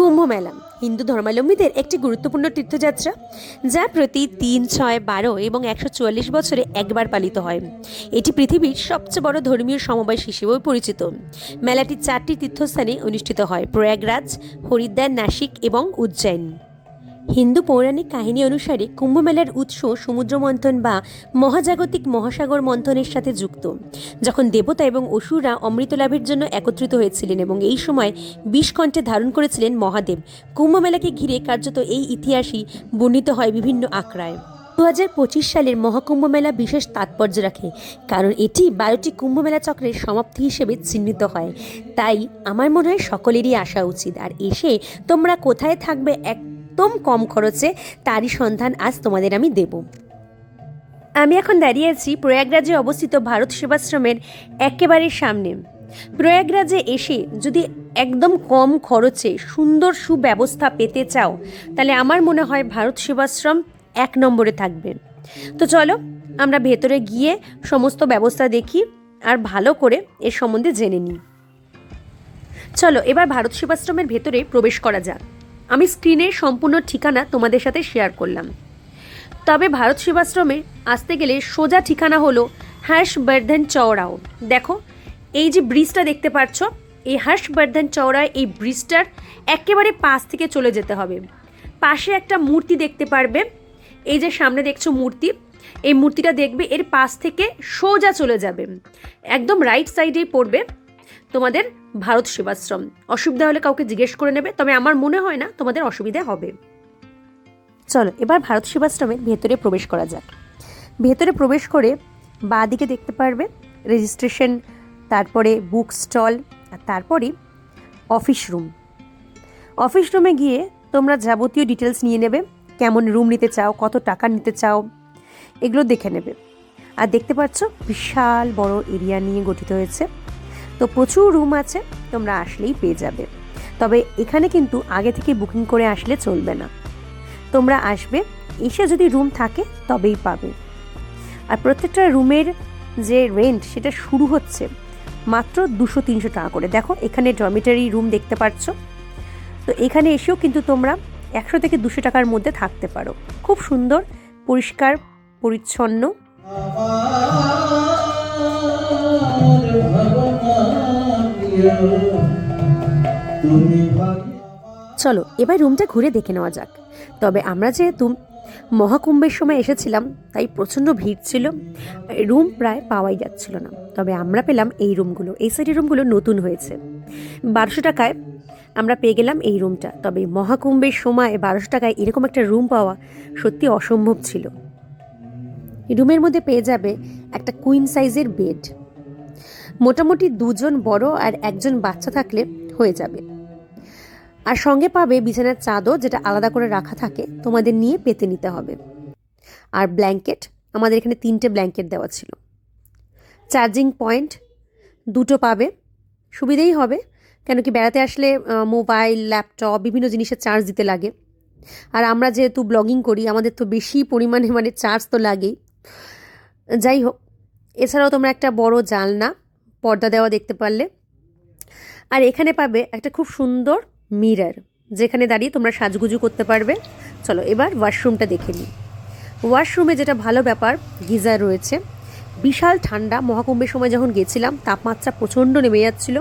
কুম্ভ মেলা হিন্দু ধর্মাবলম্বীদের একটি গুরুত্বপূর্ণ তীর্থযাত্রা, যা প্রতি 3, 6, 12 এবং 144 বছরে একবার পালিত হয়। এটি পৃথিবীর সবচেয়ে বড় ধর্মীয় সমবায় হিসেবেও পরিচিত। মেলাটি 4টি তীর্থস্থানে অনুষ্ঠিত হয়: প্রয়াগরাজ, হরিদ্বার, নাসিক এবং উজ্জয়ন। হিন্দু পৌরাণিক কাহিনী অনুসারে কুম্ভ মেলার উৎস সমুদ্র মন্থন বা মহাজাগতিক মহাসাগর মন্থনের সাথে যুক্ত, যখন দেবতা এবং অসুররা অমৃত লাভের জন্য একত্রিত হয়েছিলেন এবং এই সময় বিষকণ্ঠে ধারণ করেছিলেন মহাদেব। কুম্ভ মেলাকে ঘিরে কার্যত এই ইতিহাসই বর্ণিত হয় বিভিন্ন আখড়ায়। 2025 সালের মহাকুম্ভ মেলা বিশেষ তাৎপর্য রাখে, কারণ এটি 12টি কুম্ভ মেলা চক্রের সমাপ্তি হিসেবে চিহ্নিত হয়। তাই আমার মনে হয় সকলেরই আসা উচিত। আর এসে তোমরা কোথায় থাকবে একদম কম খরচে, তারই সন্ধান আজ তোমাদের আমি দেব। আমি এখন দাঁড়িয়ে আছি প্রয়াগরাজে অবস্থিত ভারত সেবাশ্রমের একেবারে সামনে। প্রয়াগরাজে এসে যদি একদম কম খরচে সুন্দর সুব্যবস্থা পেতে চাও, তাহলে আমার মনে হয় ভারত সেবাশ্রম 1 নম্বরে থাকবে। তো চলো আমরা ভেতরে গিয়ে সমস্ত ব্যবস্থা দেখি আর ভালো করে এর সম্বন্ধে জেনে নিই। চলো এবার ভারত সেবাশ্রমের ভেতরে প্রবেশ করা যাক। আমি স্ক্রিনের সম্পূর্ণ ঠিকানা তোমাদের সাথে শেয়ার করলাম। তবে ভারত সেবাশ্রমে আসতে গেলে সোজা ঠিকানা হলো হর্ষবর্ধন চৌরাও। দেখো এই যে ব্রিজটা দেখতে পাচ্ছ, এই হর্ষবর্ধন চৌরায় এই ব্রিজটার একেবারে পাশ থেকে চলে যেতে হবে। পাশে একটা মূর্তি দেখতে পারবে, এই যে সামনে দেখছো মূর্তি, এই মূর্তিটা দেখবে, এর পাশ থেকে সোজা চলে যাবে, একদম রাইট সাইডেই পড়বে তোমাদের ভারত সেবাশ্রম। অসুবিধা হলে কাউকে জিজ্ঞেস করে নেবে, তবে আমার মনে হয় না তোমাদের অসুবিধা হবে। চলো এবার ভারত সেবাশ্রমের ভেতরে প্রবেশ করা যাক। ভেতরে প্রবেশ করে বাঁ দিকে দেখতে পারবে রেজিস্ট্রেশন, তারপরে বুক স্টল, আর তারপরে অফিস রুম। অফিস রুমে গিয়ে তোমরা যাবতীয় ডিটেলস নিয়ে নেবে, কেমন রুম নিতে চাও, কত টাকা নিতে চাও, এগুলো দেখে নেবে। আর দেখতে পাচ্ছ বিশাল বড় এরিয়া নিয়ে গঠিত হয়েছে, তো প্রচুর রুম আছে, তোমরা আসলেই পেয়ে যাবে। তবে এখানে কিন্তু আগে থেকে বুকিং করে আসলে চলবে না, তোমরা আসবে, এসে যদি রুম থাকে তবেই পাবে। আর প্রত্যেকটা রুমের যে রেন্ট সেটা শুরু হচ্ছে মাত্র 200-300 টাকা করে। দেখো এখানে ডরমিটারি রুম দেখতে পাচ্ছ, তো এখানে এসেও কিন্তু তোমরা 100 থেকে 200 টাকার মধ্যে থাকতে পারো। খুব সুন্দর, পরিষ্কার পরিচ্ছন্ন। চলো এবার রুমটা ঘুরে দেখে নেওয়া যাক। তবে আমরা যেহেতু মহাকুম্ভের সময় এসেছিলাম, তাই প্রচণ্ড ভিড় ছিল, রুম প্রায় পাওয়াই যাচ্ছিল না। তবে আমরা পেলাম এই রুমগুলো, এই সাইডের রুমগুলো নতুন হয়েছে। 1200 টাকায় আমরা পেয়ে গেলাম এই রুমটা। তবে মহাকুম্ভের সময় 1200 টাকায় এরকম একটা রুম পাওয়া সত্যি অসম্ভব ছিল। রুমের মধ্যে পেয়ে যাবে একটা কুইন সাইজের বেড, মোটামুটি 2 জন বড় আর 1 জন বাচ্চা থাকলে হয়ে যাবে। আর সঙ্গে পাবে বিছানার চাদর, যেটা আলাদা করে রাখা থাকে, তোমাদের নিয়ে পেতে নিতে হবে। আর ব্ল্যাঙ্কেট, আমাদের এখানে 3টে ব্ল্যাঙ্কেট দেওয়া ছিল। চার্জিং পয়েন্ট 2টো পাবে, সুবিধেই হবে, কেন কি বেড়াতে আসলে মোবাইল, ল্যাপটপ, বিভিন্ন জিনিসের চার্জ দিতে লাগে। আর আমরা যেহেতু ব্লগিং করি, আমাদের তো বেশি পরিমাণে চার্জ তো লাগেই। যাই হোক, এছাড়াও তোমরা একটা বড় জানলা, পর্দা দেওয়া দেখতে পারলে। আর এখানে পাবে একটা খুব সুন্দর মিরর, যেখানে দাঁড়িয়ে তোমরা সাজগুজু করতে পারবে। চলো এবার ওয়াশরুমটা দেখে নিই। ওয়াশরুমে যেটা ভালো ব্যাপার, গিজার রয়েছে। বিশাল ঠান্ডা, মহাকুম্ভের সময় যখন গেছিলাম তাপমাত্রা প্রচণ্ড নেমে যাচ্ছিল,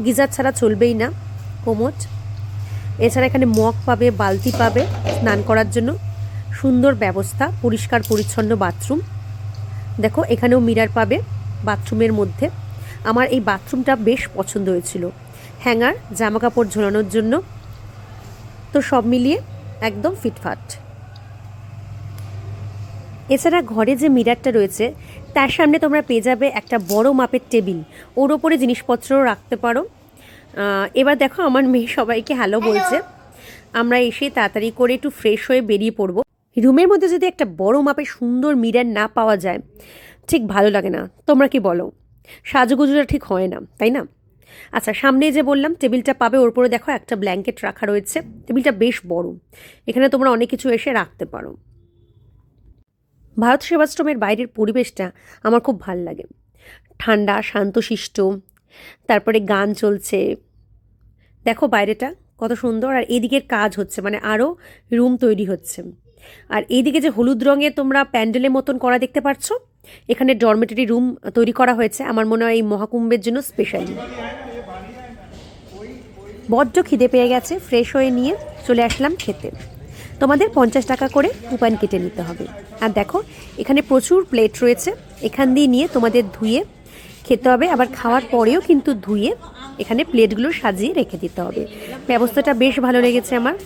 গিজার ছাড়া চলবেই না। কোমোড, এছাড়া এখানে মগ পাবে, বালতি পাবে স্নান করার জন্য। সুন্দর ব্যবস্থা, পরিষ্কার পরিচ্ছন্ন বাথরুম। দেখো এখানেও মিরর পাবে বাথরুমের মধ্যে। আমার এই বাথরুমটা বেশ পছন্দ হয়েছিল, হ্যাঙ্গার, জামা কাপড় ঝোলানোর জন্য। তো সব মিলিয়ে একদম ফিটফাট। এছাড়া ঘরে যে মিররটা রয়েছে তার সামনে তোমরা পেয়ে যাবে একটা বড় মাপের টেবিল, ওর ওপরে জিনিসপত্রও রাখতে পারো। এবার দেখো আমার মেয়ে সবাইকে হ্যালো বলছে। আমরা এসে তাড়াতাড়ি করে একটু ফ্রেশ হয়ে বেরিয়ে পড়বো। রুমের মধ্যে যদি একটা বড় মাপের সুন্দর মিরর না পাওয়া যায়, ঠিক ভালো লাগে না। তোমরা কি বলো? সাজুগুজুটা ঠিক হয় না, তাই না? আচ্ছা, সামনে যে বললাম টেবিলটা পাবে, ওর উপরে দেখো একটা ব্ল্যাঙ্কেট রাখা রয়েছে। টেবিলটা বেশ বড়, এখানে তোমরা অনেক কিছু এসে রাখতে পারো। ভারত সেবাশ্রমের বাইরের পরিবেশটা আমার খুব ভাল লাগে, ঠান্ডা শান্তশিষ্ট, তারপরে গান চলছে। দেখো বাইরেটা কত সুন্দর। আর এদিকের কাজ হচ্ছে, মানে আরও রুম তৈরি হচ্ছে। আর এইদিকে যে হলুদ রঙের তোমরা প্যান্ডেলের মতন করা দেখতে পাচ্ছ, এখানে ডরমেটরি রুম তৈরি করা হয়েছে আমার মনে হয় এই মহাকুম্ভের জন্য স্পেশালি। বড্ড খিদে পেয়ে গেছে, ফ্রেশ হয়ে নিয়ে চলে আসলাম খেতে। তোমাদের 50 টাকা করে কুপন কেটে নিতে হবে। আর দেখো এখানে প্রচুর প্লেট রয়েছে, এখান দিয়ে নিয়ে তোমাদের ধুয়ে খেতে হবে। আবার খাওয়ার পরেও কিন্তু ধুয়ে এখানে প্লেটগুলো সাজিয়ে রেখে দিতে হবে। ব্যবস্থাটা বেশ ভালো লেগেছে আমার।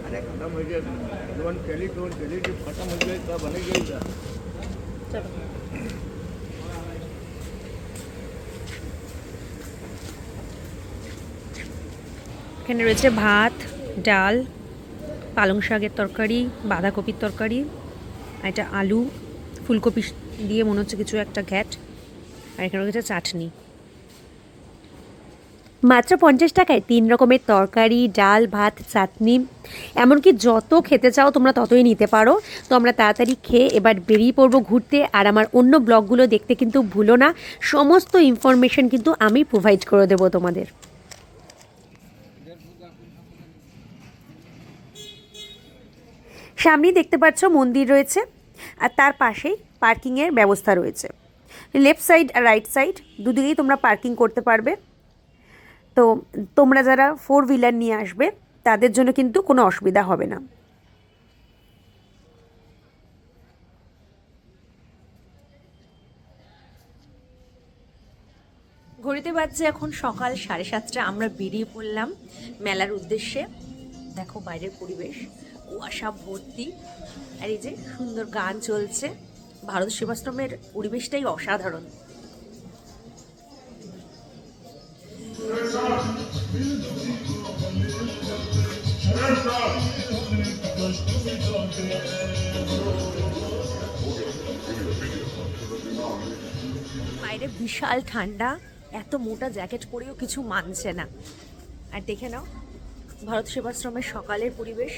अरे खत्म हो गया, दोन केली ती खत्म हो गई का बन गई का। এখানে রয়েছে ভাত, ডাল, পালং শাকের তরকারি, বাঁধাকপির তরকারি, আর এটা আলু ফুলকপি দিয়ে মনে হচ্ছে কিছু একটা ঘ্যাট, আর এখানে রয়েছে চাটনি। মাত্র 50 টাকায় 3 রকমের তরকারি, ডাল, ভাত, চাটনি, এমনকি যত খেতে চাও তোমরা ততই নিতে পারো। তো আমরা তাড়াতাড়ি খেয়ে এবার বেরিয়ে পড়বো ঘুরতে। আর আমার অন্য ব্লগগুলো দেখতে কিন্তু ভুলো না, সমস্ত ইনফরমেশন কিন্তু আমি প্রোভাইড করে দেবো তোমাদের। সামনেই দেখতে পাচ্ছ মন্দির রয়েছে, আর তার পাশেই পার্কিংয়ের ব্যবস্থা রয়েছে। লেফট সাইড আর রাইট সাইড দুদিকেই তোমরা পার্কিং করতে পারবে। তো তোমরা যারা 4 হুইলার নিয়ে আসবে তাদের জন্য কিন্তু কোনো অসুবিধা হবে না। ঘড়িতে বাজছে এখন সকাল 7:30। আমরা বেরিয়ে পড়লাম মেলার উদ্দেশ্যে। দেখো বাইরের পরিবেশ, কুয়াশা ভর্তি, আর এই যে সুন্দর গান চলছে। ভারত সেবাশ্রমের পরিবেশটাই অসাধারণ। বাইরে বিশাল ঠান্ডা, এত মোটা জ্যাকেট পরেও কিছু মানছে না। আর দেখে নাও ভারত সেবাশ্রমের সকালের পরিবেশ।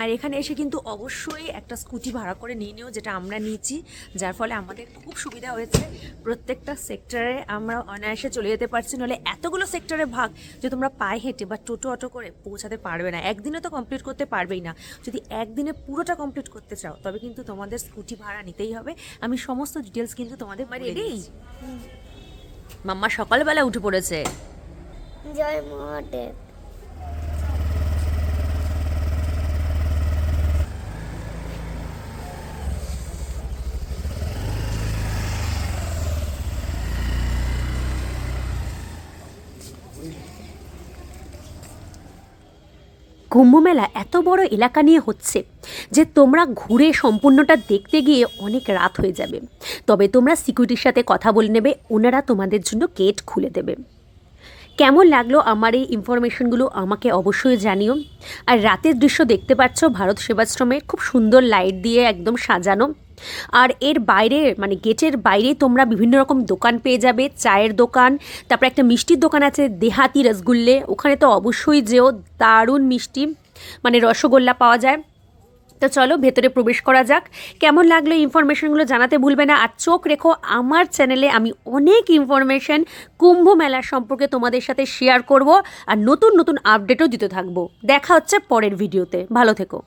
আর এখানে এসে কিন্তু অবশ্যই একটা স্কুটি ভাড়া করে নিয়ে নিও, যেটা আমরা নিয়েছি, যার ফলে আমাদের খুব সুবিধা হয়েছে। প্রত্যেকটা সেক্টরে আমরা অনায়াসে চলে যেতে পারছি, নাহলে এতগুলো সেক্টরে ভাগ যে তোমরা পায়ে হেঁটে বা টোটো অটো করে পৌঁছাতে পারবে না, একদিনে তো কমপ্লিট করতে পারবেই না। যদি একদিনে পুরোটা কমপ্লিট করতে চাও তবে কিন্তু তোমাদের স্কুটি ভাড়া নিতেই হবে। আমি সমস্ত ডিটেলস কিন্তু তোমাদের বাড়ি এলেই। মাম্মা সকালবেলা উঠে পড়েছে। জয় মহাদেব। কুম্ভমেলা এত বড় এলাকা নিয়ে হচ্ছে যে তোমরা ঘুরে সম্পূর্ণটা দেখতে গিয়ে অনেক রাত হয়ে যাবে। তবে তোমরা সিকিউরিটির সাথে কথা বলে নেবে, ওনারা তোমাদের জন্য গেট খুলে দেবে। কেমন লাগলো আমার এই ইনফরমেশনগুলো আমাকে অবশ্যই জানিও। আর রাতের দৃশ্য দেখতে পাচ্ছ ভারত সেবাশ্রমে, খুব সুন্দর লাইট দিয়ে একদম সাজানো। আর এর বাইরে মানে গেটের বাইরে তোমরা বিভিন্ন রকম দোকান পেয়ে যাবে, চায়ের দোকান, তারপর একটা মিষ্টির দোকান আছে দেহাতি রসগুল্লে, ওখানে তো অবশ্যই যেও, দারুণ মিষ্টি মানে রসগোল্লা পাওয়া যায়। তো চলো ভেতরে প্রবেশ করা যাক। কেমন লাগলো ইনফরমেশনগুলো জানাতে ভুলবে না। আর চোখ রেখো আমার চ্যানেলে, আমি অনেক ইনফরমেশন কুম্ভ মেলার সম্পর্কে তোমাদের সাথে শেয়ার করব, আর নতুন নতুন আপডেটও দিতে থাকবো। দেখা হচ্ছে পরের ভিডিওতে, ভালো থেকো।